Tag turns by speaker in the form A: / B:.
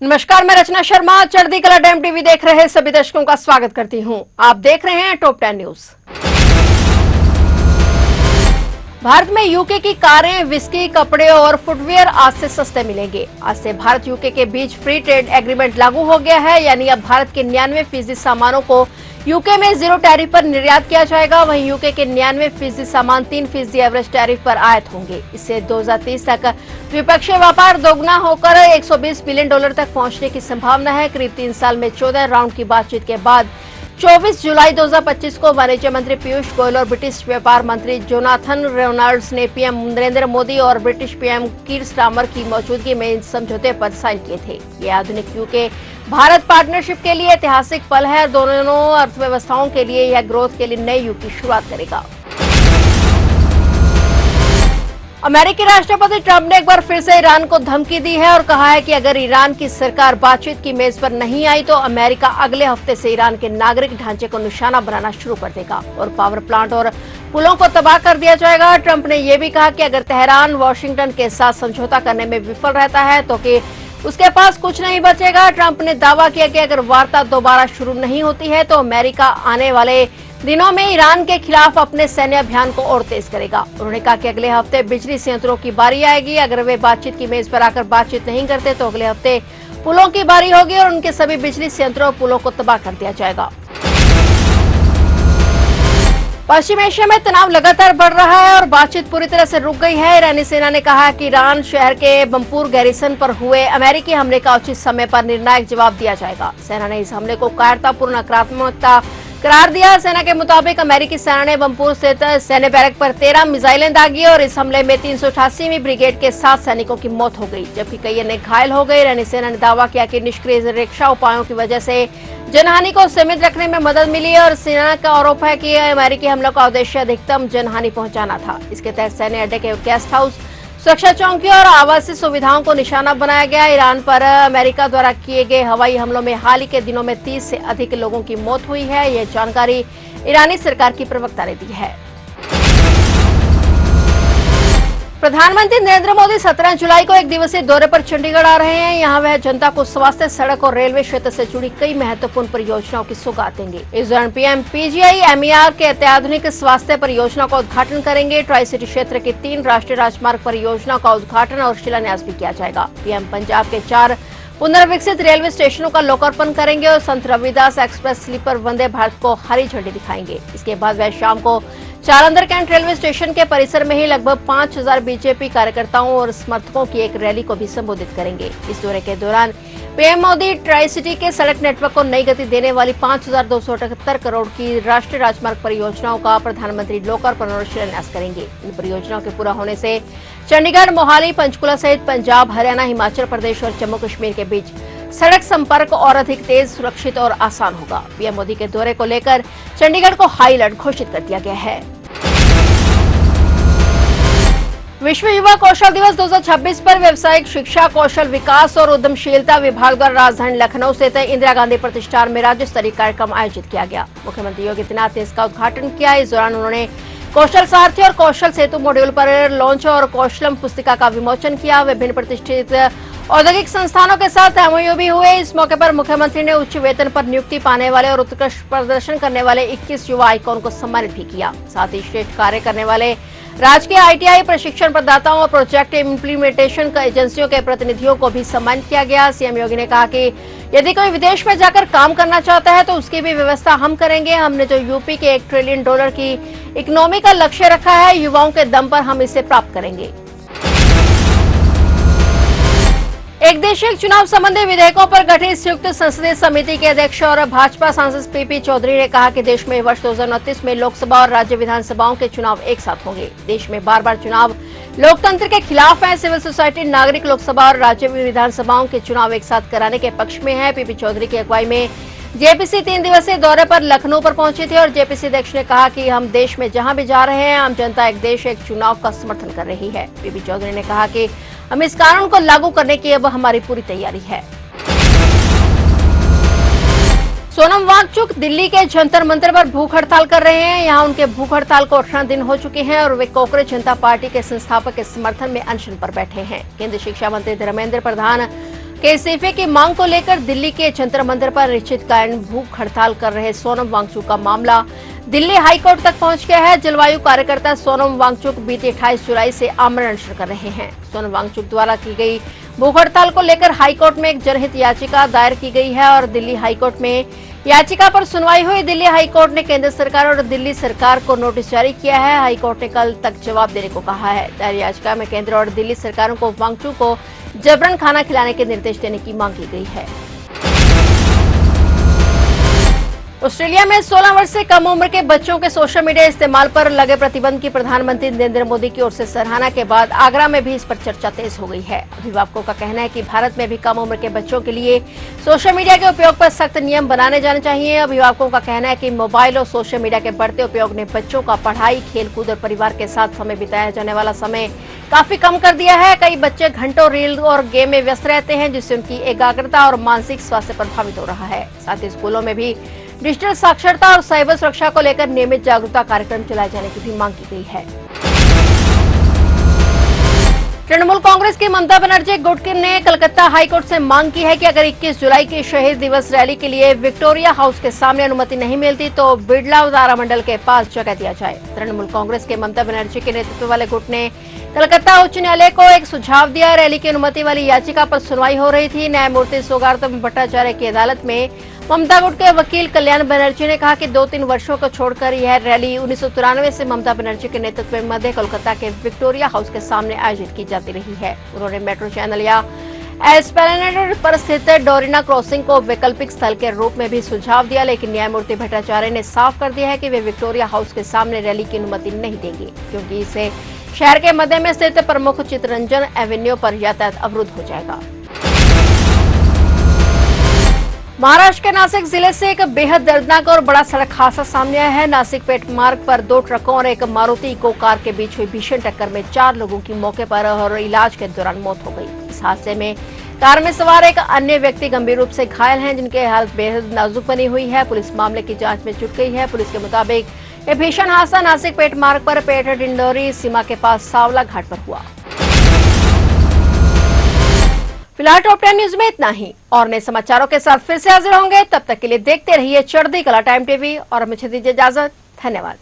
A: नमस्कार, मैं रचना शर्मा चढ़ती कला डैम टीवी देख रहे सभी दर्शकों का स्वागत करती हूं। आप देख रहे हैं टॉप 10 न्यूज। भारत में यूके की कारें, विस्की, कपड़े और फुटवियर आज से सस्ते मिलेंगे। आज से भारत यूके के बीच फ्री ट्रेड एग्रीमेंट लागू हो गया है, यानी अब भारत के 99% सामानों को यूके में जीरो टैरिफ पर निर्यात किया जाएगा। वहीं यूके के 99% सामान 3% एवरेज टैरिफ पर आयात होंगे। इससे 2030 तक द्विपक्षीय व्यापार दोगुना होकर $120 बिलियन तक पहुंचने की संभावना है। करीब 3 साल में 14 राउंड की बातचीत के बाद 24 जुलाई 2025 को वाणिज्य मंत्री पीयूष गोयल और ब्रिटिश व्यापार मंत्री जोनाथन रेनॉल्ड्स ने पीएम नरेंद्र मोदी और ब्रिटिश पीएम कीर स्टारमर की मौजूदगी में इन समझौते पर साइन किए थे। ये आधुनिक यूके भारत पार्टनरशिप के लिए ऐतिहासिक पल है। दोनों अर्थव्यवस्थाओं के लिए यह ग्रोथ के लिए नए युग की शुरुआत करेगा। अमेरिकी राष्ट्रपति ट्रंप ने एक बार फिर से ईरान को धमकी दी है और कहा है कि अगर ईरान की सरकार बातचीत की मेज पर नहीं आई तो अमेरिका अगले हफ्ते से ईरान के नागरिक ढांचे को निशाना बनाना शुरू कर देगा और पावर प्लांट और पुलों को तबाह कर दिया जाएगा। ट्रंप ने यह भी कहा कि अगर तेहरान वाशिंगटन के साथ समझौता करने में विफल रहता है तो कि उसके पास कुछ नहीं बचेगा। ट्रंप ने दावा किया कि अगर वार्ता दोबारा शुरू नहीं होती है तो अमेरिका आने वाले दिनों में ईरान के खिलाफ अपने सैन्य अभियान को और तेज करेगा। उन्होंने कहा कि अगले हफ्ते बिजली संयंत्रों की बारी आएगी। अगर वे बातचीत की मेज पर आकर बातचीत नहीं करते तो अगले हफ्ते पुलों की बारी होगी और उनके सभी बिजली संयंत्रों और पुलों को तबाह कर दिया जाएगा। पश्चिम एशिया में तनाव लगातार बढ़ रहा है और बातचीत पूरी तरह से रुक गई है। ईरानी सेना ने कहा कि ईरान शहर के बमपूर गैरिसन पर हुए अमेरिकी हमले का उचित समय पर निर्णायक जवाब दिया जाएगा। सेना ने इस हमले को कायरतापूर्ण आक्रामकता करार दिया। सेना के मुताबिक अमेरिकी सेना ने बमपूर स्थित सैन्य बैरक पर 13 मिसाइलें दागी और इस हमले में 388वीं ब्रिगेड के 7 सैनिकों की मौत हो गई, जबकि कई अन्य घायल हो गए। ईरानी सेना ने दावा किया कि निष्क्रिय रक्षा उपायों की वजह से जनहानि को सीमित रखने में मदद मिली है और सेना का आरोप है कि अमेरिकी हमलों का उद्देश्य अधिकतम जनहानि पहुंचाना था। इसके तहत सैन्य अड्डे के गेस्ट हाउस, सुरक्षा चौकियों और आवासीय सुविधाओं को निशाना बनाया गया। ईरान पर अमेरिका द्वारा किए गए हवाई हमलों में हाल ही के दिनों में 30 से अधिक लोगों की मौत हुई है। यह जानकारी ईरानी सरकार की प्रवक्ता ने दी है। प्रधानमंत्री नरेंद्र मोदी 17 जुलाई को एक दिवसीय दौरे पर चंडीगढ़ आ रहे हैं। यहां वह जनता को स्वास्थ्य, सड़क और रेलवे क्षेत्र से जुड़ी कई महत्वपूर्ण परियोजनाओं की सौगात देंगे। इस दौरान पीएम PGI-MER के अत्याधुनिक स्वास्थ्य परियोजना का उद्घाटन करेंगे। ट्राई सिटी क्षेत्र की 3 राष्ट्रीय राजमार्ग परियोजना का उद्घाटन और शिलान्यास भी किया जाएगा। पीएम पंजाब के 4 पुनर्विकसित रेलवे स्टेशनों का लोकार्पण करेंगे और संत रविदास एक्सप्रेस स्लीपर वंदे भारत को हरी झंडी दिखाएंगे। इसके बाद वह शाम को जालंधर कैंट रेलवे स्टेशन के परिसर में ही लगभग 5000 बीजेपी कार्यकर्ताओं और समर्थकों की एक रैली को भी संबोधित करेंगे। इस दौरे के दौरान पीएम मोदी ट्राई सिटी के सड़क नेटवर्क को नई गति देने वाली 5278 करोड़ की राष्ट्रीय राजमार्ग परियोजनाओं का प्रधानमंत्री लोकार्पण और शिलान्यास करेंगे। इन परियोजनाओं के पूरा होने से चंडीगढ़, मोहाली, पंचकुला सहित पंजाब, हरियाणा, हिमाचल प्रदेश और जम्मू कश्मीर के बीच सड़क संपर्क और अधिक तेज, सुरक्षित और आसान होगा। पीएम मोदी के दौरे को लेकर चंडीगढ़ को हाई अलर्ट घोषित कर दिया गया है। विश्व युवा कौशल दिवस 2026 पर व्यावसायिक शिक्षा, कौशल विकास और उद्यमशीलता विभाग द्वारा राजधानी लखनऊ स्थित इंदिरा गांधी प्रतिष्ठान में राज्य स्तरीय कार्यक्रम आयोजित किया गया। मुख्यमंत्री योगी आदित्यनाथ ने इसका उद्घाटन किया। इस दौरान उन्होंने कौशल सारथी और कौशल सेतु मॉड्यूल पर लॉन्च और कौशलम पुस्तिका का विमोचन किया। विभिन्न प्रतिष्ठित औद्योगिक संस्थानों के साथ MOU भी हुए। इस मौके पर मुख्यमंत्री ने उच्च वेतन पर नियुक्ति पाने वाले और उत्कृष्ट प्रदर्शन करने वाले 21 युवा आइकॉन को सम्मानित भी किया। साथ ही श्रेष्ठ कार्य करने वाले राजकीय ITI प्रशिक्षण प्रदाताओं और प्रोजेक्ट इम्प्लीमेंटेशन एजेंसियों के प्रतिनिधियों को भी सम्मानित किया गया। सीएम योगी ने कहा कि यदि कोई विदेश में जाकर काम करना चाहता है तो उसकी भी व्यवस्था हम करेंगे। हमने जो यूपी के $1 ट्रिलियन की इकोनॉमी का लक्ष्य रखा है, युवाओं के दम पर हम इसे प्राप्त करेंगे। एक देशीय चुनाव संबंधी विधेयकों पर गठित संयुक्त संसदीय समिति के अध्यक्ष और भाजपा सांसद PP चौधरी ने कहा कि देश में वर्ष 2029 में लोकसभा और राज्य विधानसभाओं के चुनाव एक साथ होंगे। देश में बार-बार चुनाव लोकतंत्र के खिलाफ है। सिविल सोसाइटी, नागरिक लोकसभा और राज्य विधानसभाओं के चुनाव एक साथ कराने के पक्ष में है। PP चौधरी की अगुवाई में जेपीसी 3 दिवसीय दौरे पर लखनऊ पर पहुंची थी और जेपीसी अध्यक्ष ने कहा कि हम देश में जहां भी जा रहे हैं, आम जनता एक देश एक चुनाव का समर्थन कर रही है। PP चौधरी ने कहा कि हम इस कानून को लागू करने की अब हमारी पूरी तैयारी है। सोनम वांगचुक दिल्ली के जंतर मंतर पर भूख हड़ताल कर रहे हैं। यहां उनके भूख हड़ताल को 18 दिन हो चुके हैं और वे कांग्रेस जनता पार्टी के संस्थापक के समर्थन में अनशन पर बैठे हैं। केंद्रीय शिक्षा मंत्री धर्मेंद्र प्रधान के इस्तीफे की मांग को लेकर दिल्ली के जंतर मंतर पर अनिश्चितकालीन भूख हड़ताल कर रहे सोनम वांगचुक का मामला दिल्ली हाईकोर्ट तक पहुंच गया है। जलवायु कार्यकर्ता सोनम वांगचुक बीते 28 जुलाई से आमरण अनशन कर रहे हैं। सोनम वांगचुक द्वारा की गई भूख हड़ताल को लेकर हाईकोर्ट में एक जनहित याचिका दायर की गई है और दिल्ली हाईकोर्ट में याचिका पर सुनवाई हुई। दिल्ली हाईकोर्ट ने केंद्र सरकार और दिल्ली सरकार को नोटिस जारी किया है। हाईकोर्ट ने कल तक जवाब देने को कहा है। दायर याचिका में केंद्र और दिल्ली सरकारों को वांगचुक को जबरन खाना खिलाने के निर्देश देने की मांग की गई है। ऑस्ट्रेलिया में 16 वर्ष से कम उम्र के बच्चों के सोशल मीडिया इस्तेमाल पर लगे प्रतिबंध की प्रधानमंत्री नरेंद्र मोदी की ओर से सराहना के बाद आगरा में भी इस पर चर्चा तेज हो गई है। अभिभावकों का कहना है कि भारत में भी कम उम्र के बच्चों के लिए सोशल मीडिया के उपयोग पर सख्त नियम बनाने जाने चाहिए। अभिभावकों का कहना है कि मोबाइल और सोशल मीडिया के बढ़ते उपयोग ने बच्चों का पढ़ाई, खेलकूद और परिवार के साथ समय बिताया जाने वाला समय काफी कम कर दिया है। कई बच्चे घंटों रील और गेम में व्यस्त रहते हैं, जिससे उनकी एकाग्रता और मानसिक स्वास्थ्य प्रभावित हो रहा है। साथ ही स्कूलों में भी डिजिटल साक्षरता और साइबर सुरक्षा को लेकर नियमित जागरूकता कार्यक्रम चलाए जाने की भी मांग की गई है। तृणमूल कांग्रेस की ममता बनर्जी गुट ने कलकत्ता हाईकोर्ट से मांग की है कि अगर 21 जुलाई की शहीद दिवस रैली के लिए विक्टोरिया हाउस के सामने अनुमति नहीं मिलती तो बिड़ला तारामंडल के पास जगह दिया जाए। तृणमूल कांग्रेस के ममता बनर्जी के नेतृत्व वाले गुट ने कलकत्ता उच्च न्यायालय को एक सुझाव दिया। रैली की अनुमति वाली याचिका पर सुनवाई हो रही थी। न्यायमूर्ति सौगातम भट्टाचार्य की अदालत में ममता गुट के वकील कल्याण बनर्जी ने कहा कि 2-3 वर्षों को छोड़कर यह रैली 1993 से ममता बनर्जी के नेतृत्व में मध्य कोलकाता के विक्टोरिया हाउस के सामने आयोजित की जाती रही है। उन्होंने मेट्रो चैनल या एस्प्लेनेड पर स्थित डोरिना क्रॉसिंग को वैकल्पिक स्थल के रूप में भी सुझाव दिया, लेकिन न्यायमूर्ति भट्टाचार्य ने साफ कर दिया है कि वे विक्टोरिया हाउस के सामने रैली की अनुमति नहीं देंगे, क्योंकि इससे शहर के मध्य में स्थित प्रमुख चित्तरंजन एवेन्यू पर यातायात अवरुद्ध हो जाएगा। महाराष्ट्र के नासिक जिले से एक बेहद दर्दनाक और बड़ा सड़क हादसा सामने आया है। नासिक पेट मार्ग पर 2 ट्रकों और एक मारुति इको कार के बीच हुई भीषण टक्कर में 4 लोगों की मौके पर और इलाज के दौरान मौत हो गई। इस हादसे में कार में सवार एक अन्य व्यक्ति गंभीर रूप से घायल हैं, जिनकी हालत बेहद नाजुक बनी हुई है। पुलिस मामले की जांच में जुट गई है। पुलिस के मुताबिक यह भीषण हादसा नासिक पेट मार्ग पर पेट डिंडोरी सीमा के पास सावला घाट पर हुआ। फिलहाल टॉप 10 न्यूज में इतना ही और नए समाचारों के साथ फिर से हाजिर होंगे। तब तक के लिए देखते रहिए चढ़ती कला टाइम टीवी और मुझे दीजिए इजाजत। धन्यवाद।